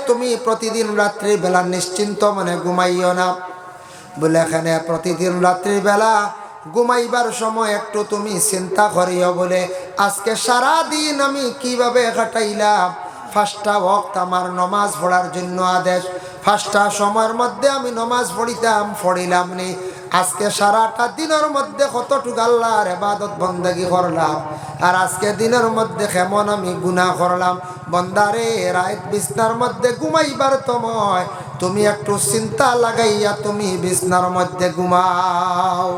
তুমি প্রতিদিন রাত্রি বেলা নিশ্চিন্ত মনে ঘুমাইও না। বলে এখানে প্রতিদিন রাত্রি বেলা ঘুমাইবার সময় একটু তুমি চিন্তা করিও, বলে আজকে সারা দিন আমি কিভাবে কাটাইলাম। 5টা ওয়াক্ত আমার নমাজ পড়ার জন্য আদেশ, 5টা সময়ের মধ্যে আমি নমাজ পড়িলাম নি। আজকে সারাটা দিনের মধ্যে কতটুকু আল্লাহর ইবাদত বন্দেগী করলাম, আর আজকে দিনের মধ্যে কেমন আমি গুনাহ করলাম। বন্দারে, রাত বিছনার মধ্যে ঘুমাইবার সময় তুমি একটু চিন্তা লাগাইয়া তুমি বিছনার মধ্যে ঘুমাও।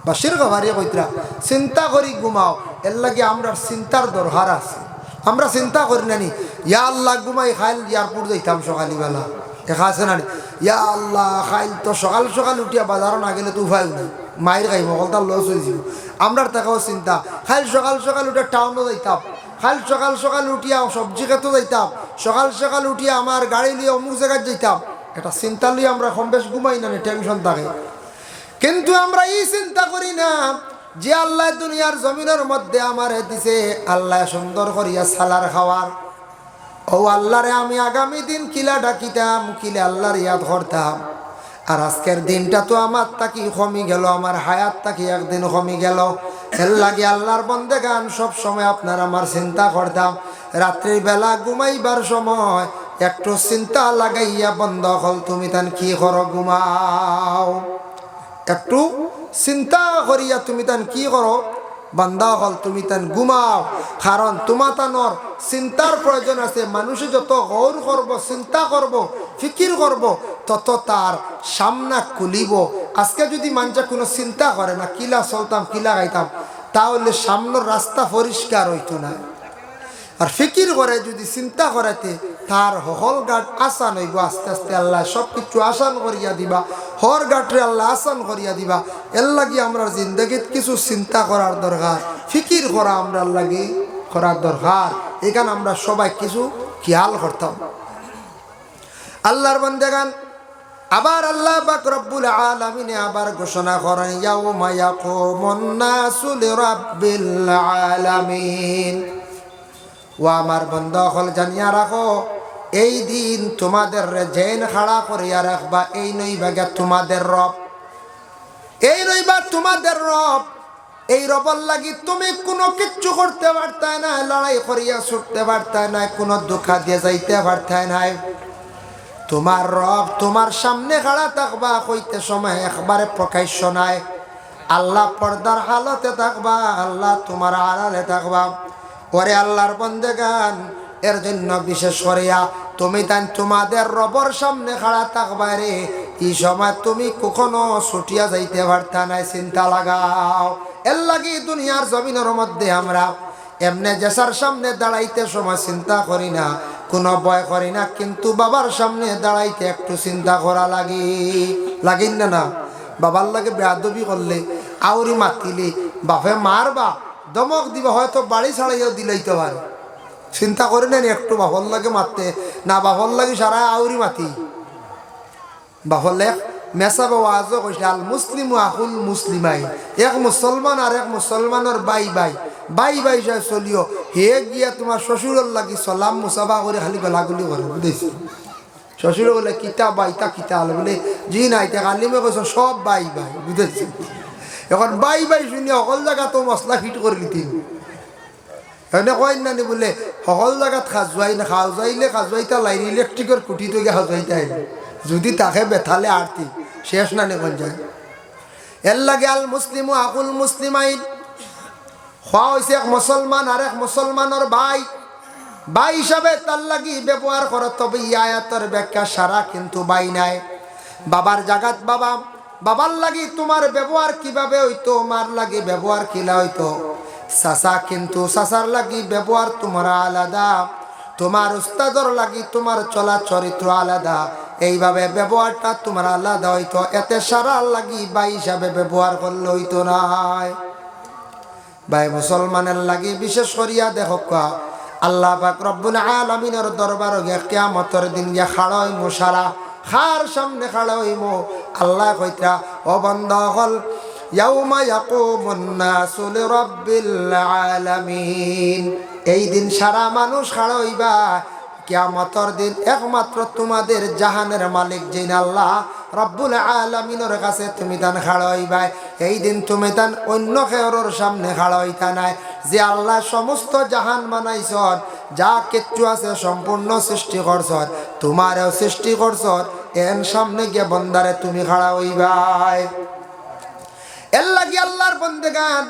বাসির গভারি কইতরা চিন্তা করি ঘুমাও। এর লাগে আমরা চিন্তার দরকার আছে। আমরা চিন্তা করি না নি ইয়া আল্লাহ ঘুমাই খাইল এয়ারপোর্ট যাইতাম সকালবেলা, দেখা আছে না? ইয়া আল্লাহ খাইল তো সকাল সকাল উঠিয়া বাজারও না গেলে তো উপায় নাই, মায়ের খাইব কলটা লস হয়েছিল। আমরা টাকাও চিন্তা খাইল সকাল সকাল উঠে টাউনও যাইতাম, খাইল সকাল সকাল উঠিয়া সবজি খেতে যাইতাম, সকাল সকাল উঠিয়া আমার গাড়ি লিয়ে অমুক জায়গায় যাইতাম। এটা চিন্তা লিয়ে আমরা কম বেশ ঘুমাই না, টেনশন থাকে। কিন্তু আমরা এই চিন্তা করি না যে আল্লাহ দুনিয়ার জমিনের মধ্যে আমারে দিছে আল্লাহ সুন্দর করিয়া সালার খাওয়ার। ও আল্লাহরে আমি আগামী দিন কিলা ডাকিতাম, কিলে আল্লাহর ইয়াদ করতাম। আর আজকের দিনটা তো আমার তাকি কমি গেল, আমার হায়াত তাকি একদিন কমি গেল। এর লাগে আল্লাহর বন্দেগান সব সময় আপনার আমার চিন্তা করতাম। রাত্রির বেলা ঘুমাইবার সময় একটু চিন্তা লাগাইয়া বন্ধ হল তুমি তান কি করো, ঘুমাও। একটু চিন্তা করিয়া তুমি তান কি করো, বান্দা হল তুমি তান ঘুমাও। কারণ তোমার তানোর চিন্তার প্রয়োজন আছে। মানুষে যত গৌর করব, চিন্তা করব, ফিকির করব, তত তার সামনা খুলিব। আজকে যদি মানুষে কোনো চিন্তা করে না কিলা চলতাম কিলা গাইতাম, তাহলে সামনের রাস্তা পরিষ্কার হইতো না। আর ফিকির করে যদি চিন্তা করাতে তার হল গাট আসান হইব। আস্তে আস্তে আল্লাহ সব কিছু আসান করিয়া দিবা, হর গাটরে আল্লাহ আসান করিয়া দিবা। এর লাগি আমরা জিন্দগিত কিছু চিন্তা করার দরকার, ফিকির করা আমরা লাগি করার দরকার। এখানে আমরা সবাই কিছু খেয়াল করতাম। আল্লাহর বান্দাগান আবার আল্লাহ পাক রব্বুল আলামিন আবার ঘোষণা করেন ইয়াউমা ইয়াকুমুন নাসু লিরাব্বিল আলামিন। ও আমার বন্ধা হল জানিয়া রাখো, এই দিন তোমাদের জেন খাড়া করিয়া রাখবা। এই নইবাগা তোমাদের রব, এই নইবা তোমাদের রব। এই রবর লাগি তুমি কোনো কিচ্ছু করতে পারতে না, লড়াই করিয়া ছুটতে পারতে না, কোনো দুঃখা দিয়ে যাইতে পারতে নাই। তোমার রব তোমার সামনে খাড়া থাকবা, কইতে সময় একবারে প্রকাশ্য নাই। আল্লাহ পর্দার হালতে থাকবা, আল্লাহ তোমার আড়ালে থাকবা। ওরে আল্লাহর বন্দেগান, এর জন্য বিশেষ করিয়া তুমি তাই তোমাদের রবর সামনে খাড়া থাকবা রে। এই সময় তুমি কখনো ছুটিয়া যাইতে পারতা নাই, চিন্তা লাগাও। এর লাগি দুনিয়ার জমিনের মধ্যে আমরা এমনি জেসার সামনে দাঁড়াইতে সময় চিন্তা করি না, কোনো ভয় করি না। কিন্তু বাবার সামনে দাঁড়াইতে একটু চিন্তা করা লাগিন না না। বাবার লাগে বেয়াদবি করলে, আউরি মাতিলে বাপে মারবা, দমক দিবা, হয়তো বাড়ি ছাড়াইও দিলাইতে পারে। চিন্তা করে নেন একটু বাপর লাগে মারতে না, বাপর লাগে সারা আউরি মাতি। বাপর লেখ মেসা বাজও কইছে আল মুসলিম আহুল মুসলিমাই, এক মুসলমান আর এক মুসলমানের বাই বাই বাই বাই যায় চলিও। হে গিয়া তোমার শ্বশুরের লাগি সলাম মুসাফা করে খালি গলাগুলি করে বুঝেছি। শ্বশুর বলে কিতা বাইতা কিতা হলো বলে জি নাই, তা কালিমে কইস সব বাই বাই, বুঝেছি। এখন বাই বাই শুনি সকল জায়গা তো মশলা ফিট করে নিতিন। এনে কয় নানি বলে সকল জায়গাত খাজুয়াই না, খাওয়াইলে খাজুয়াইতা লাইন ইলেকট্রিকের কুটি তো গিয়ে খাজুয়াইতে আইলে যদি তাকে বেথালে আরতি শেষ নানি কোন যায়। এর লাগে আল মুসলিম আকুল মুসলিমাইন, হওয়া হয়েছে এক মুসলমান আর এক মুসলমানের ভাই। ভাই হিসাবে তার লাগি ব্যবহার করো। তবে এই আয়াতের ব্যাখ্যা সারা কিন্তু ভাই নাই। বাবার জাগাত বাবা, বাবার লাগি তোমার ব্যবহার কিভাবে হইতো, মার লাগি ব্যবহার কিলা হইতো। চাচা কিন্তু চাচার লাগি ব্যবহার তোমার আলাদা, তোমার উস্তাদর লাগি তোমার চলা চরিত্র আলাদা। এইভাবে ব্যবহারটা তোমার আলাদা হইতো। এতে সারা লাগি ভাই হিসাবে ব্যবহার করলে হইতো নাই। ভাই মুসলমানের লাগি বিশেষ করিয়া দেখো আল্লাহ পাক রব্বুল আলামিনের দরবার কিয়ামতের দিন গিয়া খাড়া হইমু, সারা খার সামনে খাড়া হইমু। আল্লাহ কইতা ও বান্দা হল ইয়াউমা ইয়াকুমুন নাসু লিরাব্বিল আলামিন। এই দিন সারা মানুষ খাড়া হইবা কিয়ামতের দিন একমাত্র তোমাদের জাহানের মালিক যিনি আল্লাহ রব্বুল আলামিনের কাছে তুমি তান খাড়াইবাই। এই দিন তুমি তান অন্য কেউর সামনে খাড়াইতা নাই। যে আল্লাহ সমস্ত জাহান বানাইছন, যা কিচ্ছু আছে সম্পূর্ণ সৃষ্টি করছন, তোমারও সৃষ্টি করছন, এর সামনে গিয়ে বন্দারে তুমি খাড়া হইবাই। এর লাগি আল্লাহর বন্দেগান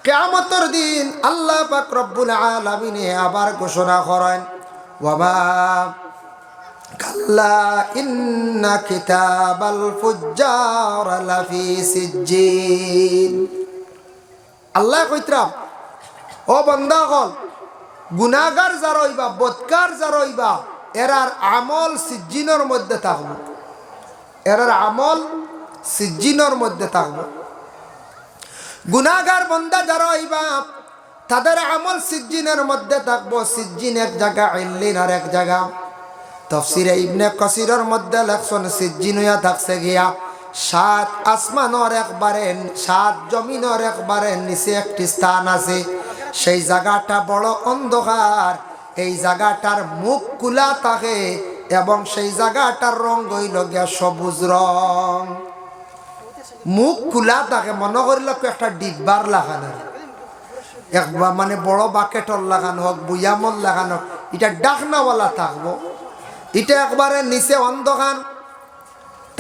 কিয়ামতের দিন আল্লাহ পাক রব্বুল আলামিন আবার ঘোষণা করেন, ওয়ামা কাল্লা ইন্না কিতাবাল ফুজ্জার লাফি সিজ্জিন। আল্লাহ কইতরা, ও বান্দা হল, গুনাহগার যারা হইবা, বদকার যারা হইবা, এরার আমল সিজ্জিনের মধ্যে থাকবো, এরার আমল সিজ্জিনের মধ্যে থাকবো। গুনাহগার বান্দা যারা হইবা তাদের আমল সিজ্জিনের মধ্যে থাকবো। সিজ্জিন এক জায়গা, ইল্লিন আর এক জায়গা। তাফসীরে ইবনে কাসিরের মধ্যে লেখছেন সিজ্জিন হইয়া থাকছে গিয়া 7 আসমানের একবারে 7 জমিনের একবারে নিচে একটি স্থান আছে। সেই জায়গাটা বড় অন্ধকার, এই জায়গাটার মুখ খোলা থাকে এবং সেই জায়গাটার রং হইল গিয়া সবুজ রং। মুখ খোলা থাকে, মনে করিল একটা ডিব্বার লাগানো, একবার মানে বড় বাকেটর লাগানো হোক, বুয়ামল লাগানো, এটা ডাকনাওয়ালা থাকবো। এটা একবারে নিচে অন্ধকার।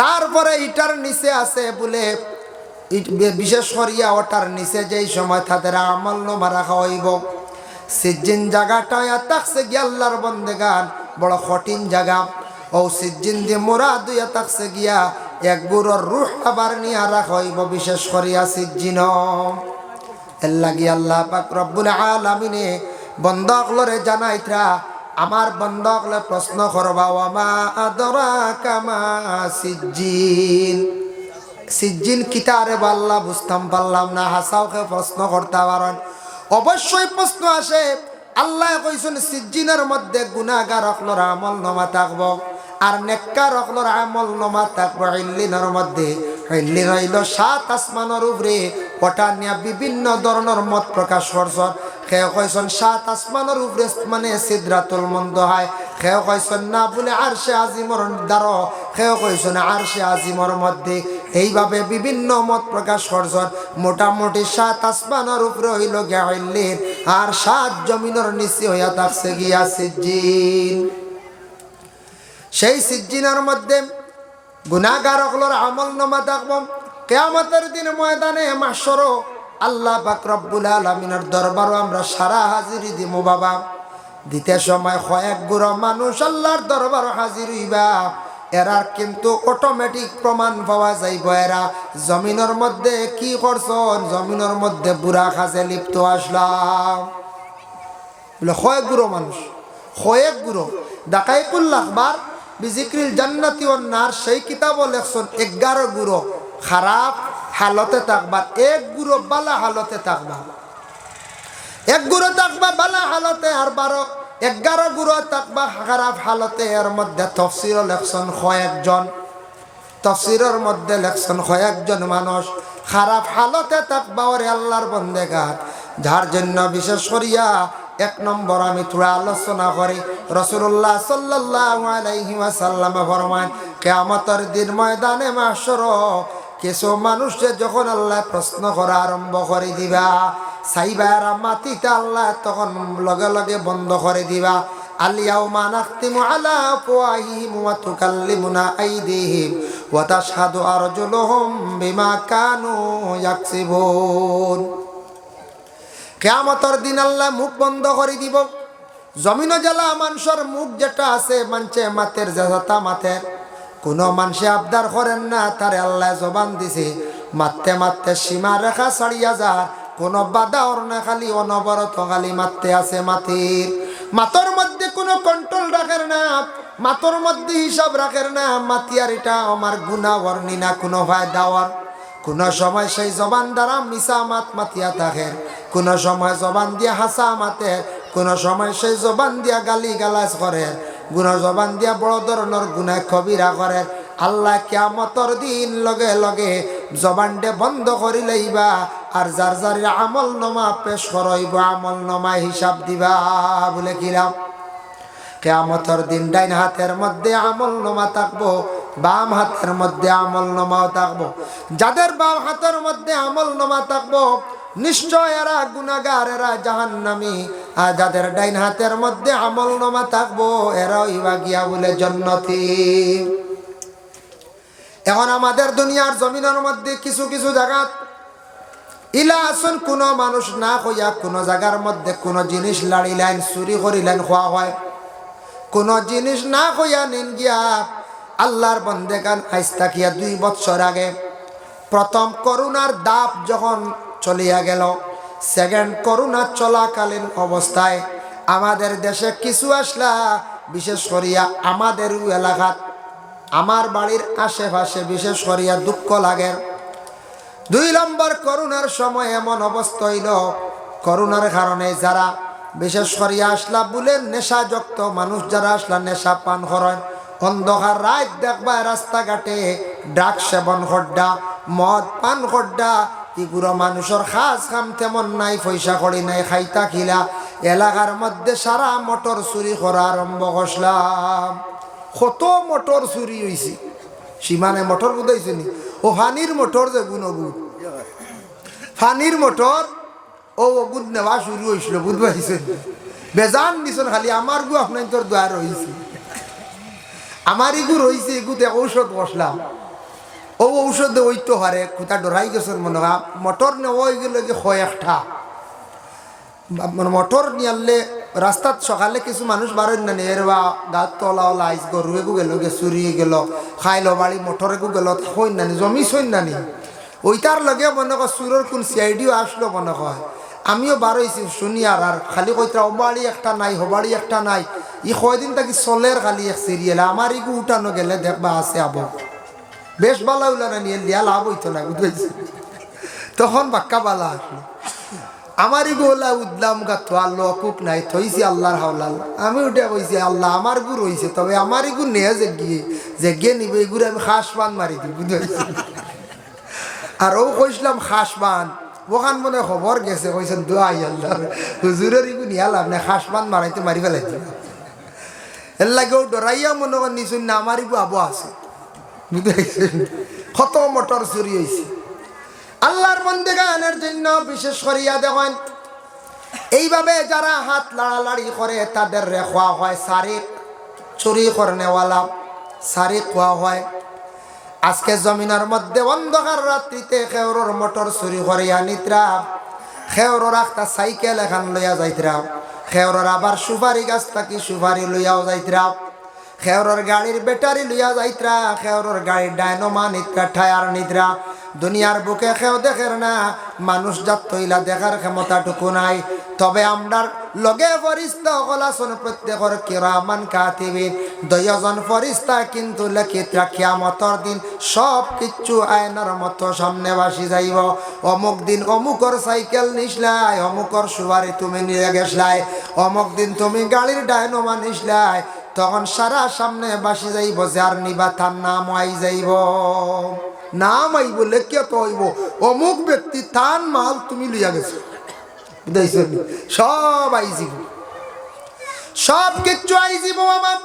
তারপরে এটার নিচে আছে বলে বিশেষ করিয়া ওটার নিচে যেই সময় তাদের আমল নামা রাখা হইব। সিজ্জিন জায়গাটা থাকছে গিয়া আল্লাহর বন্দেগান বড় কঠিন জায়গা। ও সিজ্জিন দিয়ে মোরা দুইয়া থাকছে গিয়া এক গুরুর রুহ আবার নিয়ে রাখা হইব, বিশেষ করিয়া সিজ্জিন। এর লাগি আল্লাহ পাক রব্বুল আলামিনে বন্দাকলরে জানাইতরা, আমার বন্দাকলে প্রশ্ন করবা, ওয়ামা আদরাকা মা সিজ্জিন। সিজ্জিন কিতারে বাল্লা বুঝতাম পারলাম না, হাসাওকে প্রশ্ন করতে পারেন। অবশ্যই প্রশ্ন আসে। আল্লাহ কইছেন সিজ্জিনের মধ্যে গুনাহগার অকলর আমল নামা থাকবো আর নেককার অকলর আমল নামা থাকবো। ইল্লিনের মধ্যে, ইল্লিন হইল 7 আসমানের উপরে, ওটা নিয়ে বিভিন্ন ধরনের মত প্রকাশ করছেন। কেউ কইছেন 7 আসমানের উপরে মানে সিদরাতুল মুনতাহা, কেউ কইছেন না বলে আরশে আজিমর দ্বারা, কেউ কইছেন আরশে আজিমর মধ্যে। এইভাবে বিভিন্ন মত প্রকাশ করছেন। মোটামুটি 7 আসমানের উপরে হইল গিয়া ইল্লিন, আর 7 জমিনের নিচে হইয়া থাকছে গিয়া সিজ্জিন। সেই সিজ্জিনের মধ্যে গুনাহগার হলোর আমল নামা থাকবো। কিয়ামতের দিন ময়দানে মাহশরও আল্লাহ পাক রব্বুল আলামিনের দরবারও আমরা সারা হাজিরি দিমু বাবা। দিতে সময় কয়েক গুড়ো মানুষ আল্লাহর দরবারও হাজির হইবা। এরার কিন্তু অটোমেটিক প্রমাণ পাওয়া যাইব এরা জমিনের মধ্যে কি করছন, জমিনের মধ্যে বুড়া কাজে লিপ্ত আসলাম বলে কয়েক গুড়ো মানুষ, কয়েক গুড়ো দাকাইকুল আখবার বিজিক্রিল জান্নাতি ওয়ান নার, সেই কিতাবও লেখছেন 11 গুড়ো খারাপ হালতে থাকবা, 1 গুড়ো বালা হালতে থাকবা। 1 গুড়ো থাকবা বালা হালতে, আর 11 গুড়ো থাকবা খারাপ হালতে। এর মধ্যে তফসিরও লেখছেন কয়েকজন, তফসিরের মধ্যে লেখছেন কয়েকজন মানুষ খারাপ হালতে থাকবা। ওরে আল্লাহর বন্দেগান, যার জন্য বিশেষ করিয়া 1 নম্বর আমি থোড়া আলোচনা করি। রাসূলুল্লাহ সাল্লাল্লাহু আলাইহি ওয়াসাল্লাম ফরমান, কিয়ামতের দিন ময়দানে মাহশরও কিছু মানুষে যখন আল্লাহ প্রশ্ন করা আরম্ভ করে দিবা, সাইবারা মাটিতে আল্লাহ তখন লগে লগে বন্ধ করে দিবা। আল-ইয়াউমা নাখতিমু আলা আফওয়াহিহিম ওয়া তুকাল্লিমুনা আইদিহিম ওয়া তাশহাদু আরজুলুহুম বিমা কানু ইয়াকসিবুন। কিয়ামতের দিন আল্লাহ মুখ বন্ধ করে দিব। জমিন জ্বালা মানুষের মুখ যেটা আছে মানছে মাতের জাতা মাতের, কোনো মানুষে আবদার করেন না, তারে আল্লাহ জবান দিছে মারতে মারতে সীমা রেখা ছাড়িয়া যার, কোনো বাধা ওর না, খালি অনবরত খালি মারতে আছে মাতির। মাতর মধ্যে কোনো কন্ট্রোল রাখের না, মাতর মধ্যে হিসাব রাখের না, মাতিয়ার এটা আমার গুণা ওরনি না কোনো ফায়দা ওর। কোনো সময় সেই জবান দ্বারা মিশা মাত মাতিয়া থাকে, কোনো সময় জবান দিয়া হাসা মাতে, কোনো সময় সেই জবান দিয়া গালি গালাজ করে, গুনা জবান দিয়া বড় ধরনের গুনাহ কবিরা করে। আল্লাহ কিয়ামতের দিন লগে লগে জবানটা বন্ধ করি লইবা, আর যার যার আমল নামা পেশ করইব, আমল নামা হিসাব দিবা বলে কিরাম। কিয়ামতের দিন ডাইন হাতের মধ্যে আমলনামা থাকবো, বাম হাতের মধ্যে আমলনামাও থাকবো। যাদের বাম হাতের মধ্যে আমলনামা থাকবো নিশ্চয় এরা গুনাহগার, এরা জাহান্নামী। আর যাদের ডাইন হাতের মধ্যে আমলনামা থাকবো এরা ইবা গিয়া বলে জান্নাতি। এখন আমাদের দুনিয়ার জমিনের মধ্যে কিছু কিছু জায়গা ইলা আসুন, কোনো মানুষ না হইয়া কোনো জায়গার মধ্যে কোনো জিনিস লাড়িলেন, চুরি করিলেন, খোয়া হয়। কোনো জিনিস না হইয়া নিন গিয়া আল্লাহর বন্দেগান আইজ তাকিয়া 2 বছর আগে প্রথম করোনার দাপ যখন চলিয়া গেল, সেকেন্ড করোনা চলাকালীন অবস্থায় আমাদের দেশে কিছু আসলা, বিশেষ করিয়া আমাদের এলাকাত, আমার বাড়ির আশেপাশে বিশেষ করিয়া দুঃখ লাগে। 2 নম্বর করোনার সময় এমন অবস্থা হইল, করোনার কারণে যারা বিশেষ করিয়া আসলা বলে নেশাযুক্ত মানুষ যারা আসলা, নেশা পান করেন, অন্ধকার রাত দেখবা রাস্তাঘাটে ড্রাগ সেবন খড্ডা, মদ পান খড্ডা, এগুলো মানুষের খাস কাম তেমন নাই, পয়সা করি নাই, খাইতা খিলা এলাকার মধ্যে সারা মোটর চুরি করা আরম্ভ করলাম। কত মোটর চুরি হয়েছে, সীমানে মোটর বুঝাইছে নি? ও ফানির মোটর যে গুণগুণ ফানির মোটর, ও গুদ নেওয়া শুরু হয়েছিল, বুঝতে পারছেন? বেজান দিছেন খালি আমার গু আপনার তোর দোয়া রয়েছে, আমার ইগু রয়েছে, এগুতে ঔষধ বসলাম, ও ঔষধে ওই তো হারে কোথা ডরাই গেছেন মনে হয়। মোটর নেওয়া গেলে যে হয় একটা মোটর নিয়ে রাস্তাত সকালে কিছু মানুষ বারেন না নিয়ে বা গাছ তলা ওলা আইস, গরু এগু গেল, গে চুরি গেল, খাইলো বাড়ি মোটর এগু গেল, হইন নানি জমি সইন নানি, ওইটার লগে মনে কর সুরের কোন সিআইডিও আসলো মনে হয়। আমিও বারোইছি শুনি আর খালি কইতা ও বাড়ি একটা নাই, হো বাড়ি একটা নাই, ই কয়দিন থাকি চলের খালি এক সিরিয়াল। আমার ইগু উঠানো গেলে দেখবা আছে আবো বেশ বালা উলা না নিয়ে লিয়া লাভ হইতো না, বুঝতে তখন বাক্কা বালা আসলো। আমার ইগোলা উদলাম গাতো আল্লাহ কুক নাই থইছি আল্লাহর হাওলাল। আমি উঠে কইছি আল্লাহ আমার গু রয়েছে, তবে আমার ইগু নিয়ে যে গিয়ে নিবে এগুলো আমি খাস বান মারি দিই, বুঝতে আর ও কইসলাম খাস বান, ওখান মনে খবর গেছে, কইছেন দোয়াই আল্লাহ হুজুরের ইগু নিয়ে লাভ না, খাস বান মারাইতে মারি ফেলাই দিল। এর লাগে ও ডরাইয়া মনে কর নিশুন না আমার ইগু আবো আছে, বুঝতে কত মোটর চুরি হয়েছে। আল্লাহর বন্দেগানের জন্য বিশেষ করিয়া দেখেন এইভাবে যারা হাত লাড়ালাড়ি করে তাদের রেখা হয় সারিক, চুরি করনেওয়ালা সারিক হওয়া হয়। আজকে জমিনের মধ্যে অন্ধকার রাত্রিতে খেওরর মোটর চুরি করিয়া নিত্রা, খেওরর একটা সাইকেল এখান লইয়া যাইতরা, খেওরর আবার সুপারি গাছ থাকি সুপারি লইয়াও যাইতরা, খেওরর গাড়ির ব্যাটারি লইয়া যাইতরা, খেওরর গাড়ির ডায়নোমা নিত্রা, টায়ার নিদ্রা। দুনিয়ার বুকে খেও দেখের না, মানুষ জাত তৈলা দেখার ক্ষমতাটুকু নাই। তবে আমরার লগে ফরিস্তা হলাসন প্রত্যেকের কিরামান কাতিবিন, 2 জন ফরিস্তা কিন্তু লিখিত কিয়ামতের দিন সব কিচ্ছু আয়নার মতো সামনে বাসি যাইব। অমুক দিন অমুকর সাইকেল নিসলাই, অমুকর সুবারি তুমি নিয়ে গেছলাই, অমুক দিন তুমি গাড়ির ডায়নোমা নিসলাই, তখন সারা সামনে বাসি যাইব, যার নিবা তার নাম আই যাইব। নাম আইব লেখিয়া তো হইব অমুক ব্যক্তি তার মাল তুমি লইয়া গেছো, বুঝাইছেন? সব আইজিব, সব কিচ্ছু আইজিব আমার।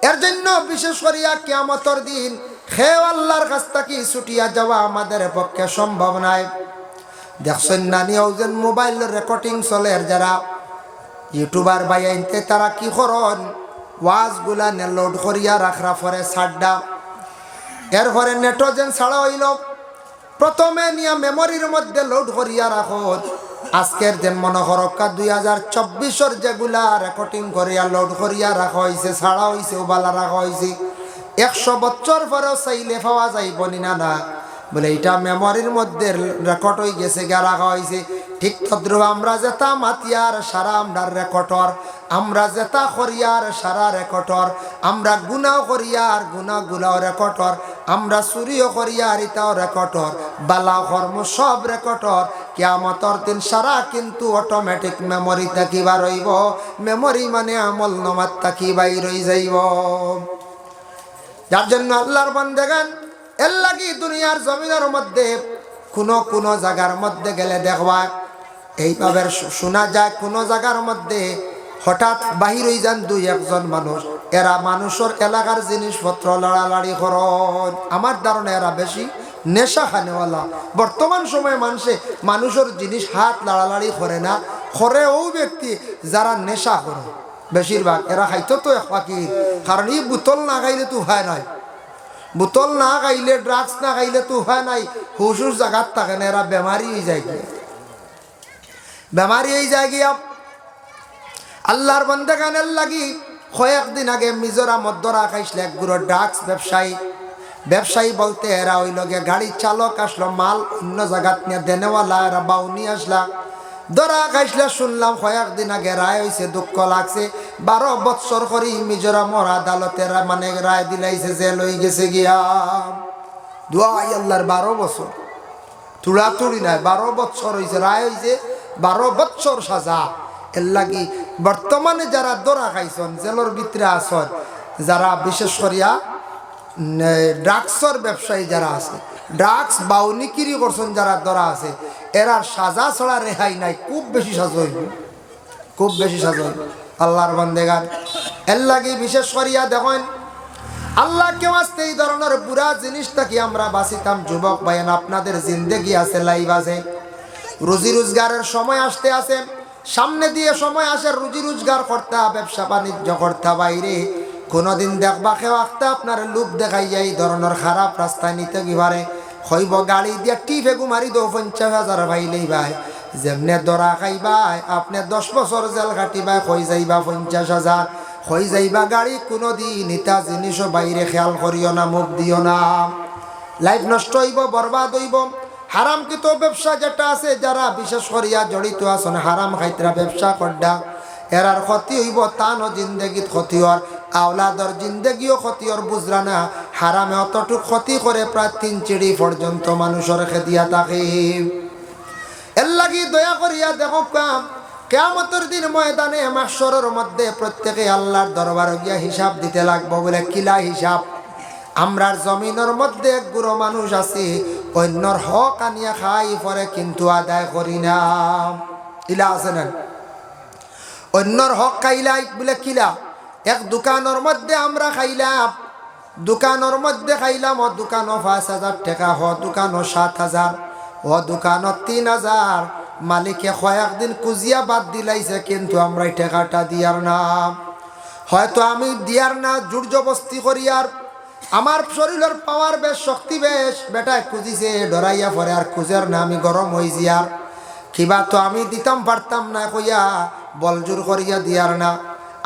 এর জন্য বিশেষ করিয়া কিয়ামতের দিন খেয়ে আল্লাহর কাছ থেকে ছুটিয়া যাওয়া আমাদের পক্ষে সম্ভব নাই। দেখছেন না নিয়েও যেন মোবাইল রেকর্ডিং চলে, যারা ইউটিউবার বাইনতে তারা কি করন, ওয়াজগুলা লোড করিয়া রাখরা পরে সাড্ডা, এরপরে নেট্রোজেন ছাড়া হইল, প্রথমে নিয়ে মেমোরির মধ্যে লোড করিয়া রাখো। আজকের যে মনে হরক্কা 2024 যেগুলা রেকর্ডিং করিয়া লোড করিয়া রাখা হয়েছে, ছাড়া হয়েছে, ওবালা রাখা হয়েছে, 100 বছর পরেও চাইলে পাওয়া যাইব না না বলে এটা মেমোরির মধ্যে রেকর্ড হয়ে গেছে, গা রাখা হয়েছে। ঠিক তদ্রুপ আমরা যেটা মাতিয়ার সারা আমরা রেকর্ডর, আমরা যেটা করিয়ার সারা রেকর্ডর, আমরা গুনাহ করিয়ার গুনাহগুলাও রেকর্ডর, আমরা চুরিও করিয়ার এটাও রেকর্ডর, বালা কর্ম সব রেকর্ডর। কিয়ামতের দিন সারা কিন্তু অটোমেটিক মেমোরি থাকিবা রইব, মেমোরি মানে আমল নামাত থাকি বাইর হয়ে যাইব। যার জন্য আল্লাহর বান্দাগান এর লাগি দুনিয়ার জমিনের মধ্যে কোনো জায়গার মধ্যে গেলে দেখবা এইভাবে শোনা যায়, কোনো জায়গার মধ্যে হঠাৎ বাহির হয়ে যান দুই একজন মানুষ, এরা মানুষের এলাকার জিনিসপত্র লড়ালড়ি করেন। আমার ধারণা এরা বেশি নেশা খানেওয়ালা। বর্তমান সময়ে মানুষের জিনিস হাত লড়ালড়ি করে না, করে ও ব্যক্তি যারা নেশা করে বেশিরভাগ। এরা খাইতো তো এক ফাকির, কারণ এই বোতল না খাইলে তো উপায় নাই, বোতল না খাইলে ড্রাগস না খাইলে তো উপায় নাই। হুশ জায়গার থাকে না, এরা বেমারি হয়ে যায় গিয়া, বেমারি হয়ে যায় গিয়া। আল্লাহর বান্দাগানের লাগি কয়েকদিন আগে মিজোরামত ধরা খাইছিল এক গুঁড়ো ড্রাগস ব্যবসায়ী। ব্যবসায়ী বলতে এরা ওই লগে গাড়ি চালক আসলো, মাল অন্য জায়গাত নিয়ে দেনেওয়ালা, এরা বাউনি আসলা ধরা খাইছিল। শুনলাম কয়েকদিন আগে রায় হয়েছে, দুঃখ লাগছে। 12 বৎসর করে মিজোরামর আদালতের মানে রায় দিলাইছে, জেল হয়ে গেছে গিয়া। দুয়াই আল্লাহর 12 বছর, তুড়াতুড়ি নাই, 12 বৎসর হয়েছে, রায় হয়েছে 12 বৎসর সাজা। এর লাগি বর্তমানে যারা ধরা খাইছেন জেলের ভিতরে আসন, যারা বিশেষ করিয়া ড্রাগসর ব্যবসায়ী যারা আছে, ড্রাগস বাউনিকিরি করছেন যারা ধরা আছে, এরার সাজা ছড়া রেহাই নাই। খুব বেশি সাজা হইব, খুব বেশি সাজা হইব আল্লাহর বান্দেগান। এর লাগি বিশেষ করিয়া দেখেন, আল্লাহ কেউ আসতে এই ধরনের পুরা জিনিসটা কি আমরা বাঁচিতাম। যুবক ভাইয়েন, আপনাদের জিন্দেগি আছে, লাইফ আছে, রুজি রোজগারের সময় আসতে আছে, সামনে দিয়ে সময় আসে রুজি রোজগার করতে, ব্যবসা বাণিজ্য করতে। বাইরে কোনোদিন দেখবা কেউ আঁকতে আপনার লোক দেখাইয়া এই ধরনের খারাপ রাস্তায় নিতে কি পারে, হইব গাড়ি দিয়ে টিপে গুমারি দো 50,000 ভাইলেই ভাই। যেমনে দরা খাইবাই আপনি 10 বছর জেল কাটিবাই, হয়ে যাইবা 50,000, হয়ে যাইবা গাড়ি। কোনোদিন ইটা জিনিসও বাইরে খেয়াল করিও না, মুখ দিও না, লাইফ নষ্ট হইব, বরবাদ হইব। হারামকৃত ব্যবসা যেটা আছে, যারা বিশেষ করিয়া জড়িত আছেন হারাম খাইতরা ব্যবসা করডা, এরার ক্ষতি হইব, তানও জিন্দগিত ক্ষতি হর, আওলাদর জিন্দগিও ক্ষতি হর। বুঝরা না, হারামে অতটুক ক্ষতি করে প্রায় 3 চিড়ি পর্যন্ত মানুষের খেদিয়া থাকে। এর লাগি দয়া করিয়া দেখো, কিয়ামতের দিন ময়দানে মাহশরের মধ্যে প্রত্যেকে আল্লাহর দরবারে গিয়া হিসাব দিতে লাগবো। বলে কিলা হিসাব? আমরার জমিনের মধ্যে এক গুঁড়ো মানুষ আছে, অন্যর হক আনিয়া খাই পরে কিন্তু আদায় করি না। ইলা আছে না? অন্যর হক খাইলাই বলে কিলা? এক দোকানের মধ্যে আমরা খাইলাম, দোকানের মধ্যে খাইলাম, ও দোকানও 5,000 টাকা, হ দোকানও 7,000, ও দোকানও 3,000। মালিকে কয়েকদিন কুজিয়া বাদ দিলাইছে, কিন্তু আমরা এই টাকাটা দিয়ার না। হয়তো আমি দিয়ার না, জোর জবস্তি করিয়ার, আমার শরীরের পাওয়ার বেশ, শক্তি বেশ, বেটায় খুঁজিছে, ডরাইয়া পরে আর খুঁজার না, আমি গরম হয়েছি আর কিবা তো আমি দিতাম পারতাম না, কইয়া বল জোর করিয়া দিয়ার না।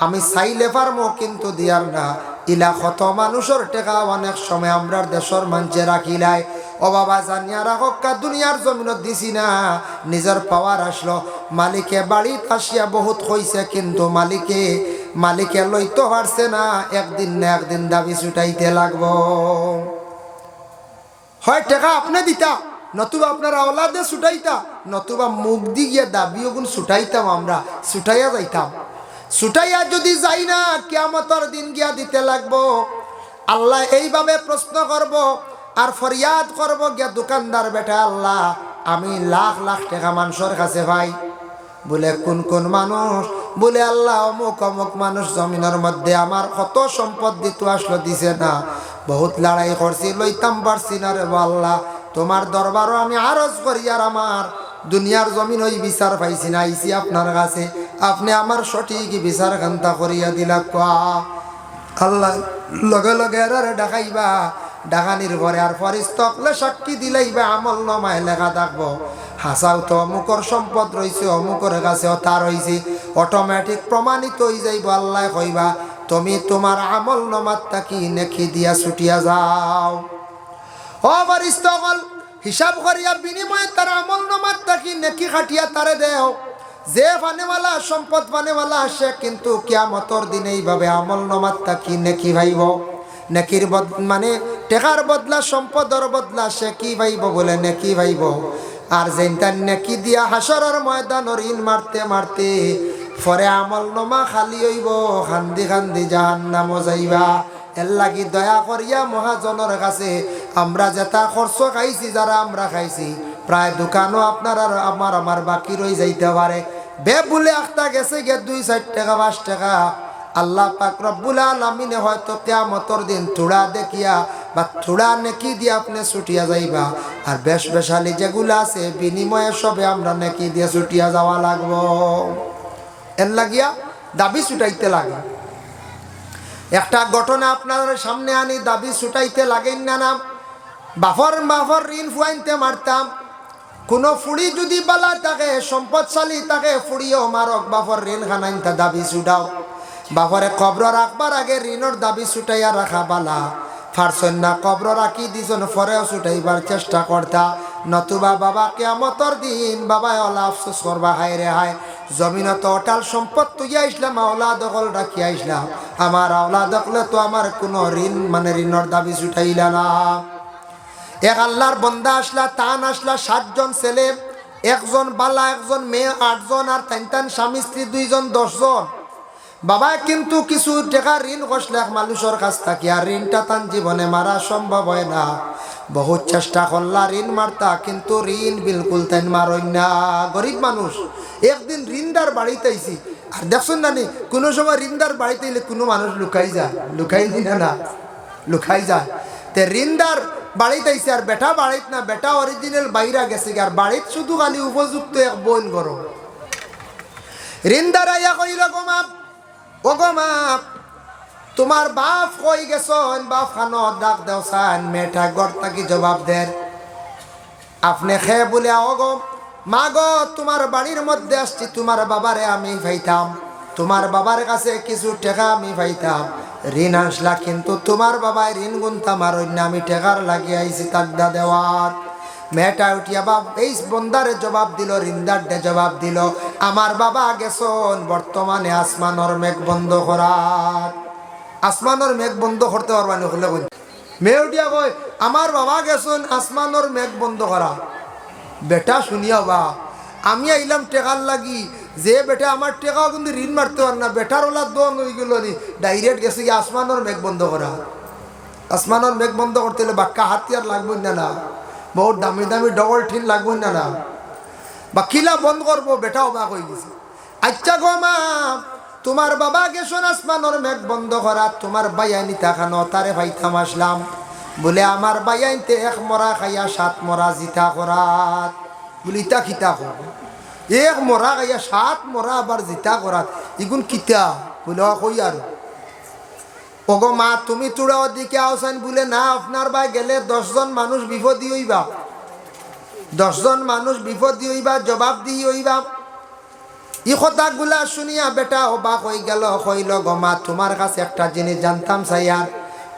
আমি চাইলে পারমো কিন্তু দিয়ার না। ইলা কত মানুষের টেকা অনেক সময় আমরার দেশের মানুষে রাখিলাই। ও বাবা জানিয়া রাখা, দুনিয়ার জমিনত দিছি না, নিজের পাওয়ার আসলো। মালিকে বাড়িত আসিয়া বহুত কইছে, কিন্তু মালিকে লইতে পারছে না। একদিন না একদিন দাবি ছুটাইতে লাগবো। হয় টাকা আপনি দিতা, নতুবা আপনার আওলাদে ছুটাইতা, নতুবা মুখ দি গিয়া দাবিও গুণ ছুটাইতাম, আমরা ছুটাইয়া যাইতাম। ছুটাইয়া যদি যাই না, কিয়ামতের দিন গিয়া দিতে লাগবো। আল্লাহ এইভাবে প্রশ্ন করব আর ফরিয়াদ করব গিয়া, দোকানদার বেটা, আল্লাহ আমি লাখ লাখ টাকা মানুষের কাছে ভাই। বলে কোন কোন মানুষ? বলে আল্লাহ অমুক অমুক মানুষ জমিনের মধ্যে আমার কত সম্পদ দিত, আসলো দিছে না, বহুত লড়াই করছি, লইতাম পারছি না রে আল্লাহ। তোমার দরবারও আমি আরজ করি, আর আমার দুনিয়ার জমিন ওই বিচার পাইছি না, আইসি আপনার কাছে, আপনি আমার সঠিক বিচার খান্তা করিয়া দিলা। আল্লাহ লগে লগে এরারে ডাকাইবা, ডাকানির পরে আর ফরিস্তকলে সাক্ষী দিলাইবা, আমল নামায় লেখা থাকবো, হাসাও তো অমুকর সম্পদ রয়েছে, অমুকর কাছেও তার হয়েছে, অটোমেটিক প্রমাণিত হয়ে যাইব। আল্লাহ কইবা, তুমি তোমার আমল নামাত থাকি নেকি দিয়া ছুটিয়া যাও। ও ফরিস্তকল হিসাব করিয়া বিনিময়ে তার আমল নামাত থাকি নেকি খাটিয়া তারে দেও। যে পানেওয়ালা, সম্পদ পানেওয়ালা, সে কিন্তু কিয়ামতের দিন এইভাবে আমল নামাত থাকি নেকি ভাইব। নেকির মানে টেকার বদলা, সম্পদের বদলা সে কি ভাইব? বলে নেকি ভাইব। আর যেটা নেকি দিয়া হাসরের ময়দানের ঋণ মারতে মারতে পরে আমল নামা খালি হইব, খান্দি খান্দি জাহান্নামে যাইবা। এর লাগি দয়া করিয়া মহাজনের কাছে আমরা যেটা খরচ খাইছি, যারা আমরা খাইছি, প্রায় দোকানও আপনার আর আমার বাকি রয়ে যাইতে পারে। বে বলে একটা গেছে গে 2-4 টাকা 5 টাকা আল্লাহ পাক রব্বুল আলামিনে হয়তো কিয়ামতের দিন থোড়া দেখিয়া বা থোড়া নেকি দিয়ে আপনি ছুটিয়া যাইবা আর বেশ বেশালি যেগুলো আছে বিনিময়ে সবে আমরা নেকি দিয়ে ছুটিয়া যাওয়া লাগবো এর লাগিয়া দাবি ছুটাইতে লাগে একটা ঘটনা আপনার সামনে আনি দাবি ছুটাইতে লাগেন না বাফর ঋণ ফুয়াইতে মারতাম কোনো ফুড়ি যদি বালা থাকে সম্পদশালী থাকে ফুড়িও মারক বাফর ঋণ খানাইতা দাবি ছুটাও বাফরে কবর রাখবার আগে ঋণর দাবি ছুটাইয়া রাখা বালা ফারসন না কবর রাখি দিছন ফরেও ছুটাইবার চেষ্টা করতা নতুবা বাবা কিয়ামতের দিন বাবা ওলা আফসোস করবা হায় রে হায় জমিনত অটাল সম্পদ তুইয়া ইসলাম আওলা দখল রাখিয়া ইসলাম আমার আওলা দখলে তো আমার কোনো ঋণ মানে ঋণর দাবি ছুটাইলা না এক আল্লাহর বন্দা আসলা তান আসলা 7 জন ছেলে একজন বালা একজন মেয়ে 8 জন আর তিন স্বামী স্ত্রী 2 জন 10 জন বাবা কিন্তু কিছু টাকা ঋণ কষলেক মানুষের কাছ থেকে আর ঋণটা তান জীবনে মারা সম্ভব হয় না বহুত চেষ্টা করলা ঋণ মারতা কিন্তু ঋণ বিলকুল তাই মারই না গরিব মানুষ একদিন ঋণদার বাড়িতে আইছি আর দেখছেন না নি কোনো সময় ঋণদার বাড়িতে এলে কোনো মানুষ লুকাই যায় লুকাই দিনা না লুকাই যায় তে ঋণদার বাড়িতে আইছে আর বেটা বাড়িত না বেটা অরিজিনাল বাইরা গেছে আর বাড়িত শুধু খালি উপযুক্ত এক বোন করো ঋণদার আইয়া কইল গো মা তোমার বাপ কই গেছন বাপ খানো ডাক দেওসান মেয়েটা গড় কি জবাব দেন আপনি খেয়ে বলে গো মা গো তোমার বাড়ির মধ্যে আসছি তোমার বাবারে আমি পাইতাম তোমার বাবার কাছে কিছু টাকা আমি পাইতাম ঋণ আসলা কিন্তু তোমার বাবায় ঋণ গুনতাম আর অন্য আমি টাকার লাগিয়ে আইছি তাকদা দেওয়ার মেয়েটা উঠিয়া বাপ এই বন্দারে জবাব দিল ঋণদারডে জবাব দিল আমার বাবা গেছন বর্তমানে আসমানর মেঘ বন্ধ করার আসমানর মেঘ বন্ধ করতে পারবানি হলে মেয়ে উঠিয়া কয় আমার বাবা গেছন আসমানর মেঘ বন্ধ করা বেটা শুনিয়া বা আমি আইলাম টেকার লাগি যে বেটা আমার টেকাও কিন্তু ঋণ মারতে পার না বেটার ওলা দোন হয়ে গেল নি ডাইরেক্ট গেছে কি আসমানর মেঘ বন্ধ করা আসমানর মেঘ বন্ধ করতে হলে বাক্কা হাতিয়ার লাগবে না বহুত দামি দামি ডবল ঠিন লাগবে না বা কিলা বন্ধ করবো বেটাও বা হয়ে গেছে আচ্ছা গো মা তোমার বাবা গেছন আসমানর মেঘ বন্ধ করা তোমার বাইয়ানি তাকানো তারে ভাইতাম আসলাম বলে আমার বাইয়াইতে 1 মরা খাইয়া 7 মরা জিতা করাত বলে ইতা খিতা কর 1 মরা খাইয়া 7 মরা আবার জিতা করাত ইগুন কিতা বলে কই আর ওগো মা তুমি তোরা ওদিকে আওসান বলে না আপনার ভাই গেলে 10 জন মানুষ বিপদী হইবা 10 জন মানুষ বিপদী হইবা জবাব দিয়ে হইবা ই কথাগুলা শুনিয়া বেটা অবাক হয়ে গেল কইল গো মা তোমার কাছে একটা জিনিস জানতাম চাইয়ার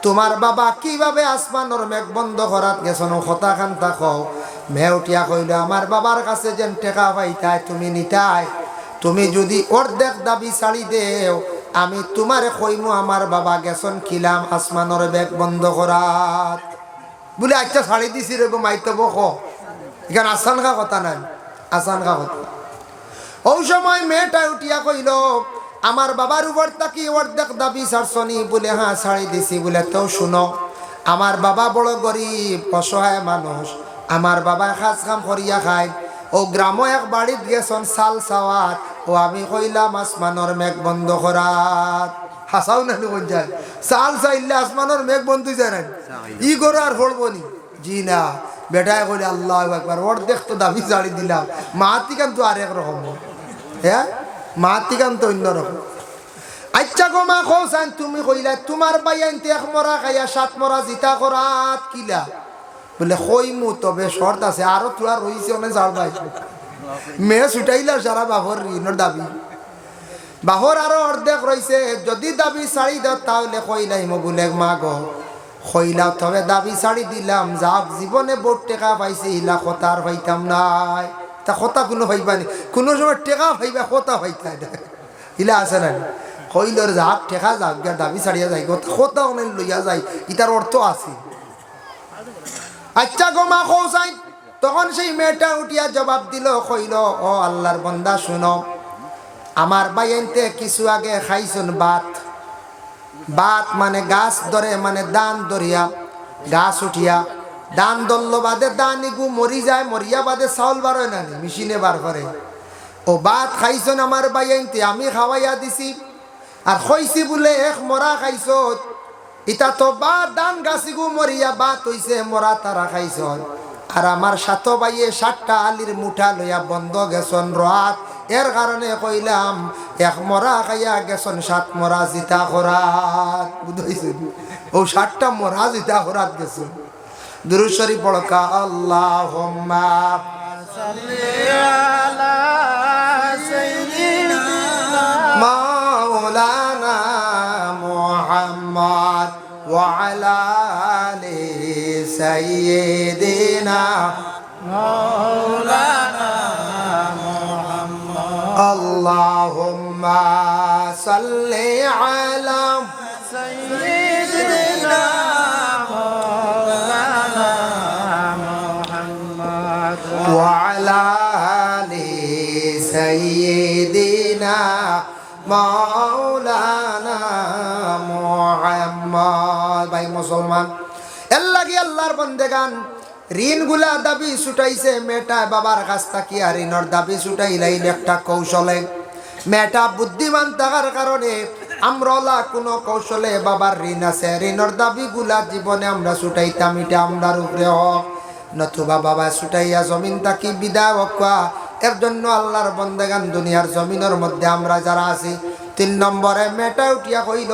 তোমার বাবা কিভাবে আসমানর মেঘ বন্ধ করাত গেছন কথা খান থাকো মেয়ে উঠিয়া কইল আমার বাবার কাছে যেন টেকা পাইতাই তুমি নিতাই তুমি যদি অর্ধেক দাবি ছাড়ি দেও আমি তোমারে কইমু আমার বাবা গেছন খিলাম আসমানর মেঘ বন্ধ করাত বলে আচ্ছা ছাড়ি দিছি রে গো মাইতে বক এখানে আসান খা কথা নাই আসান খা কথা ওই সময় মেয়েটা উঠিয়া কইল আমার বাবার উপর তাকি অর্ধেক দাবি ছাড়ছনি বলে হ্যাঁ ছাড়ি দিছি বলে তো শুনো আমার বাবা বড় গরিব অসহায় মানুষ আমার বাবা কাজ কাম করিয়া খায় ও গ্রাম এক বাড়িত গেছন চাল চাওয়াত ও আমি কইলাম আসমানর মেঘ বন্ধ করাত হাসাও না কোন যায় চাল চাইলে আসমানর মেঘ বন্ধ যায় না ই করে আর পড়বো নি জি না বেটায় কইলে আল্লাহ একবার অর্ধেক তো দাবি ছাড়ি দিলাম মাতিকান তো আর একরকম হ্যাঁ মাতিকান তো অন্যরকম আচ্ছা গো মা কৌসান তুমি কইলা তোমার বাইয়াইতে 1 মরা খাইয়া 7 মরা জিতা করাত কিলা বলে কইমু তবে শর্ত আছে আরো তোরা রইছে অনেক যাও ভাই মেয়ে ছুটাইলা সারা বাহর ঋণের দাবি বাহর আরো অর্ধেক রইছে যদি দাবি ছাড়ি দাও তাহলে কইলাইম বলে মা গো কইলা তবে দাবি ছাড়ি দিলাম যাক জীবনে বহুত টাকা পাইছে ইলা কথা আর পাইতাম নাই তা কথা কোনো পাইবানি কোনো সময় টেকা পাইবা কথা পাইতাই না ইলা আছে না কইলর যাক টেকা যাক গিয়া দাবি ছাড়িয়া যাই কথা অনেক লইয়া যাই ইটার অর্থ আছে আচ্ছা গো মা কৌসাই তখন সেই মেয়েটা উঠিয়া জবাব দিল কইল ও আল্লাহর বান্দা শুনো আমার বাইনতে কিছু আগে খাইছুন বাত মানে গাছ ধরে মানে দান ধরিয়া গাছ উঠিয়া দান ধরল বাদে দান ইগু মরি যায় মরিয়া বাদে চাউল বার হয় না মেশিনে বার করে ও ভাত খাইছন আমার বাইনতে আমি খাওয়াইয়া দিছি আর খইছি বলে এক মরা খাইছ ইটা তো বা দান গাছি গু মরিয়া বাত হইছে মরা তারা খাইছন আর আমার সাত বাইয়ে 7টা আলির মুঠা লইয়া বন্ধ গেছন রাত এর কারণে কইলাম এক মরা খাইয়া গেছন 7 মরা জিতা খরাত বুঝাইছেন ও 7টা মরা জিতা খরাত গেছন দুরূদ শরীফ পড়কা আল্লাহুম্মা সাল্লি আলা সাইয়্যিদিনা মাওলানা মুহাম্মদ ওয়া আলা আলি সাইয়্যিদিনা মাওলানা মুহাম্মদ আল্লাহুম্মা সাল্লি আলা সাইয়্যিদিনা মাওলানা মুহাম্মদ ওয়া আলা আলি সাইয়্যিদিনা মাওলানা মুহাম্মদ। ভাই মুসলমান এর লাগি আল্লাহর বান্দেগান ঋণগুলা দাবি ছুটাইছে মেয়েটা বাবার কাছ থেকে আর ঋণর দাবি ছুটাইলাইল একটা কৌশলে মেয়েটা বুদ্ধিমান থাকার কারণে আমরা কোনো কৌশলে বাবার ঋণ আছে ঋণর দাবিগুলা জীবনে আমরা ছুটাইতাম এটা আমরার উপরে হোক নতুবা বাবা ছুটাইয়া জমিন তাকি বিদায় হকা এর জন্য আল্লাহর বান্দেগান দুনিয়ার জমিনের মধ্যে আমরা যারা আছি 3 নম্বরে মেয়েটা উঠিয়া কইল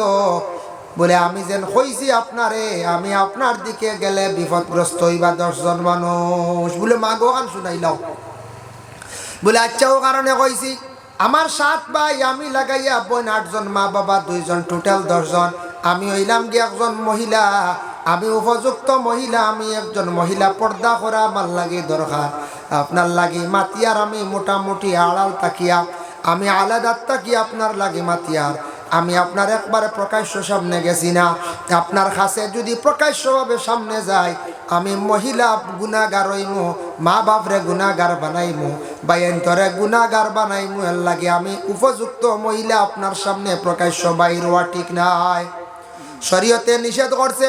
বলে আমি যেন কইছি আপনারে আমি আপনার দিকে গেলে বিপদগ্রস্ত হইবা 10 জন মানুষ বলে মা গো গান শুনাইলাও বলে আচ্ছা ও কারণে কইছি আমার 7 ভাই আমি লাগাইয়া বোন 8 জন মা বাবা 2 জন টোটাল 10 জন আমি হইলাম কি একজন মহিলা আমি উপযুক্ত মহিলা আমি একজন মহিলা পর্দা করা আমার লাগে দরকার আপনার লাগে মাতিয়ার আমি মোটামুটি আড়াল তাকিয়া আমি আলাদা তাকিয়া আপনার লাগে মাতিয়ার আমি আপনার একবারে প্রকাশ্য সামনে গেছি না আপনার কাছে যদি প্রকাশ্যভাবে সামনে যাই আমি মহিলা গুনাহগার হইমু মা বাপরে গুনাহগার বানাইমু বাইন্তরে গুনাহগার বানাইমু এর লাগে আমি উপযুক্ত মহিলা আপনার সামনে প্রকাশ্য বাইর হওয়া ঠিক নাই শরীয়তে নিষেধ করছে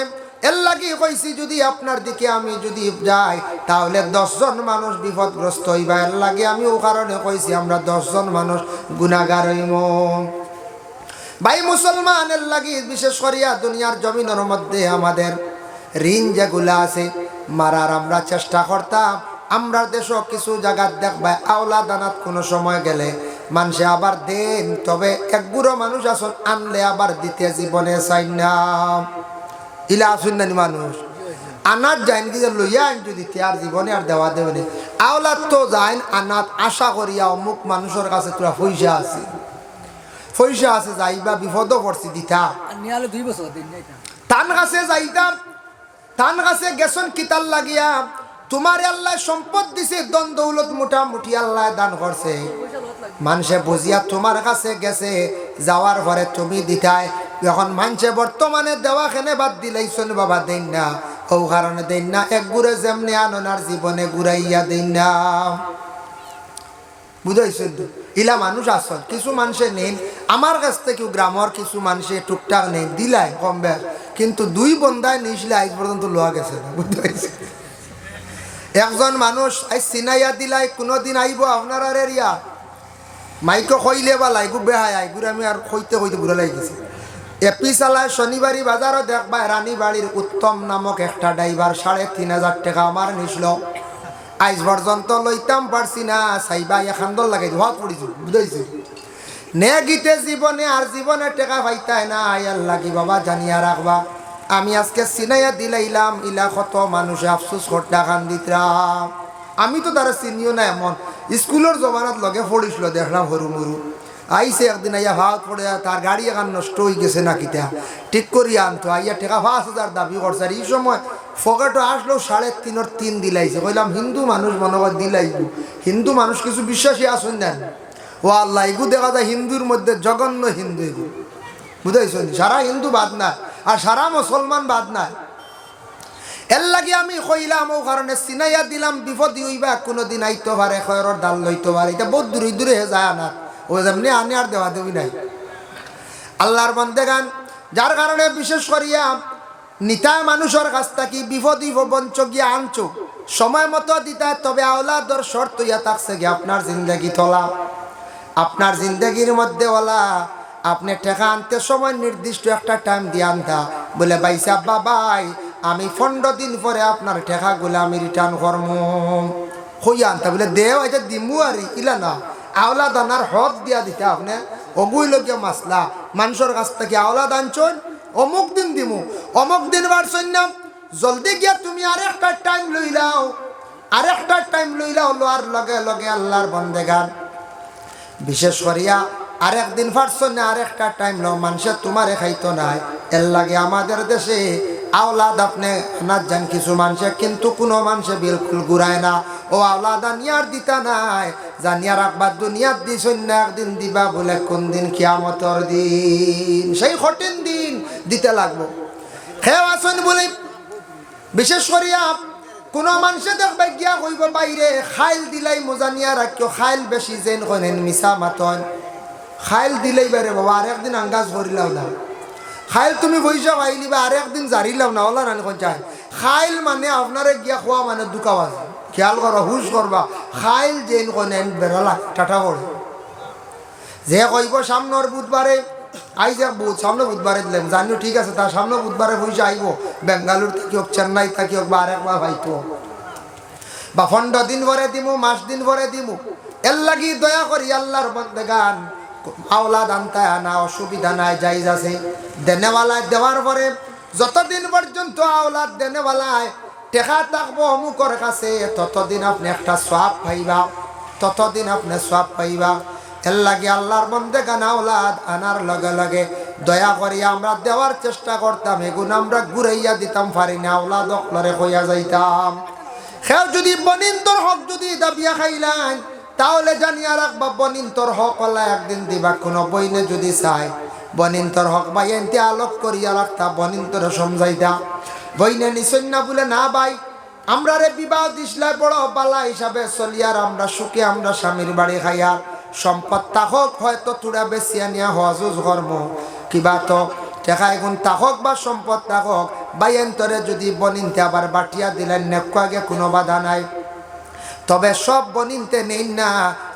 এর লাগি কইছি যদি আপনার দিকে আমি যদি যাই তাহলে 10 জন মানুষ বিপদগ্রস্ত হইবা এর লাগে আমি ও কারণে কইছি আমরা 10 জন মানুষ গুনাহগার হইমু ভাই মুসলমানের লাগি বিশেষ করিয়া দুনিয়ার জমিনের মধ্যে আমাদের ঋণ যেগুলা আছে মারার আমরা চেষ্টা করতাম আমরা দেশও কিছু জায়গা দেখবা আওলা দানাত কোনো সময় গেলে মানুষে আবার দেন তবে এক বুড়ো মানুষ আসন আনলে আবার দিতে জীবনে চাই না ইলা আসুন না মানুষ আনাত যাইন কি লইয়া আইন যদি আর জীবনে আর দেওয়া দেবে না আওলাদ তো যাইন আনাত আশা করিয়া অমুক মানুষের কাছে তোরা পয়সা আছে যাইবা বিপদও পড়ছি দিতা তান কাছে যাইতাম তান কাছে গেছন কিতাল লাগিয়া তোমার আল্লাহ সম্পদ দিছে দন দৌলত মোটামুটি আল্লাহ দান করছে মানুষে বুঝিয়া তোমার কাছে গেছে যাওয়ার পরে তুমি দিতাই এখন মানুষে বর্তমানে দেওয়া খেনে বাদ দিলাইছন বাবা দেন না ও কারণে দেন না এক গুড়ে যেমনি আননার জীবনে ঘুরাইয়া দেন না বুঝাইছেন তো ইলা মানুষ আসল কিছু মানুষে নেন আমার কাছ থেকে গ্রামের কিছু মানুষে টুকটাক নেই দিলাই কম বেশ কিন্তু 2 বন্ধায় নিসলে আজ পর্যন্ত লোয়া গেছে না বুঝতে একজন মানুষ আজ চিনাইয়া দিলাই কোনোদিন আইব আপনার আর এরিয়া মাইকে কইলে বা লাইগু বেহায় আইগুর আমি আর কইতে ঘুরে লাগিয়েছি এপি চালায় শনিবারী বাজারও দেখবা রানীবাড়ির উত্তম নামক একটা ড্রাইভার 3500 টাকা আমার নিসল আজ পর্যন্ত লইতাম পারছি না সাইবা এখান লাগাই ধোয়া পড়িছি বুঝাইছি নে গীতে জীবনে আর জীবনে টেকা পাইতাই না আয়ার লাগি বাবা জানিয়া রাখবা আমি আজকে চিনাইয়া দিলাইলাম ইলা কত মানুষে আফসোস করতে খান দিতাম আমি তো তারা চিনিও না এমন স্কুলের জমানাত লগে পড়িছিল দেখলাম হরু মরু আইসে একদিন আইয়া ভাত পড়ে তার গাড়ি এখন নষ্ট হয়ে গেছে না কিতা ঠিক করিয়া আনতো আইয়া টাকা 5000 দাবি করছে আর এই সময় ফকেটও আসলো 3.5 দিলাইছে কইলাম হিন্দু মানুষ মনে হয় দিলাইব হিন্দু মানুষ কিছু বিশ্বাসী আসুন দেন ও আল্লাহ এগু দেখা যায় হিন্দুর মধ্যে জঘন্য হিন্দু এগু বুঝাইছেন সারা হিন্দু বাদ না আর সারা মুসলমান বাদ না এর লাগে আমি কইলাম ও কারণে চিনাইয়া দিলাম বিপদ হইবা কোনোদিন আইতে পারে খয়রর ডাল লইতে পারে এটা বহুত দূরে দূরে যায় না ও যেমনি আনে আর দেওয়া দেবি নাই আল্লাহর বান্দেগান যার কারণে বিশেষ করিয়া নিতায় মানুষের কাছ থেকে বিপদ বঞ্চ গিয়া আনছো সময় মতো দিতা তবে আওলাদর শর্ত ইয়া থাকছে গিয়ে আপনার জিন্দগি তোলা আপনার জিন্দগির মধ্যে ওলা আপনি টাকা আনতে সময় নির্দিষ্ট একটা টাইম দিয়ে আনতা বলে ভাই সাহেব বাবাই আমি 15 দিন পরে আপনার টাকাগুলো আমি রিটার্ন করবো হইয়া আনতা বলে দেও এটা দিমু আর ইলা না আওলা দানার হদ দিয়া দিতে আপনি অগুইলকে মাসলা মানুষের কাছ থেকে আওলা দান চন অমুক দিন দিমু অমুক দিন বাড়ছই না জলদি গিয়া তুমি আরেকটা টাইম লইলাও আরেকটা টাইম লইলাও লোয়ার লগে লগে আল্লাহর বন্দেগান বিশেষ করিয়া আরেকদিন পারছো না আরেকটা টাইম লো মানুষের তোমারে খাইতো নাই এর লাগে আমাদের দেশে আওলাদ আপনি না জান কিছু মানুষে কিন্তু কোনো মানুষে বিলকুল ঘুরায় না ও আওলাদ আনিয়ার দিতা নাই জানিয়া রাখবার দুনিয়ার দিস না একদিন দিবা বলে কোন দিন কিয়ামতর দিন সেই কঠিন দিন দিতে লাগবো খেয়ে আসেন বলে বিশেষ করিয়া কোনো মানুষে দেখবে গিয়া কইব বাইরে খাইল দিলাই মজা নিয়া রাখিও খাইল বেশি যেন কনেন মিশা মাতন খাইল দিলেই বাইরে বাবা আর একদিন আঙ্গাজ করিলাও না খাইল তুমি বইসা খাইলি বা আর একদিন জারিলাও না ওলা রানি কোন চাই খাইল মানে আপনারে গিয়া খোয়া মানে দুকাবাজ খেয়াল করবা হুশ করবা খাইল যেন কনেন বেড়ালা টাটা করে যে কইব সামনের বুধবারে আই যা বুধ সামনে বুধবারে দিলাম জানিও ঠিক আছে তার সামনে বুধবারে পয়সা আইব বেঙ্গালুর থাকি হোক চেন্নাই থাকি হোক বা আরেকবার হয়তো বা 15 দিন ভরে দিমু মাস দিন ভরে দিমু এর লাগি দয়া করি আল্লাহর বন্দেগান আওলাদ আনতে আনা অসুবিধা নাই জায়েজ আছে দেনেওয়ালায় দেওয়ার পরে যতদিন পর্যন্ত আওলাদ দেনেওয়ালায় টেকা থাকবো অমুকর কাছে ততদিন আপনি একটা সওয়াব পাইবা ততদিন আপনি সওয়াব পাইবা এর লাগে আল্লাহর বন্দেগান আওলাদ আনার লগে লগে দয়া করি আমরা দেওয়ার চেষ্টা করতাম এগুন আমরা ঘুরাইয়া দিতাম পারি না আওলাদ অকলরে হইয়া যাইতাম খেও যদি বনিন্তর হক যদি দাবিয়া খাইলেন তাহলে জানিয়া রাখবা বনিন্তর হক হলা একদিন দিবা কোনো বইনে যদি চাই বনিন্তর হক ভাই এনতে আলোক করিয়া রাখতা বনিন্তরে সমঝাইতা বইনে নিছই না বলে না ভাই আমরা রে বিবাহ দিসলাই বড় বালা হিসাবে চলিয়ার আমরা সুখে আমরা স্বামীর বাড়ি খাইয়া সম্পদ তাহক হয়তো তুড়া বেশিয়া নিয়া হজুজ কর্ম কিবা তো টেকা এখন তাহক বা সম্পদ তাহক বাইন্তরে যদি বনিনতে আবার বাটিয়া দিলেন নেকুয়াগে কোনো বাধা নাই তবে সব বনিনতে নেই না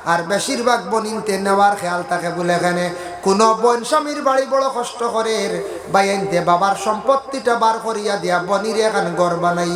আর বেশিরভাগ বনিনতে নেওয়ার খেয়াল থাকে বলে এখানে কোনো বোন স্বামীর বাড়ি বড় কষ্ট করে বাইনতে বাবার সম্পত্তিটা বার করিয়া দিয়া বনির এখানে ঘর বানাই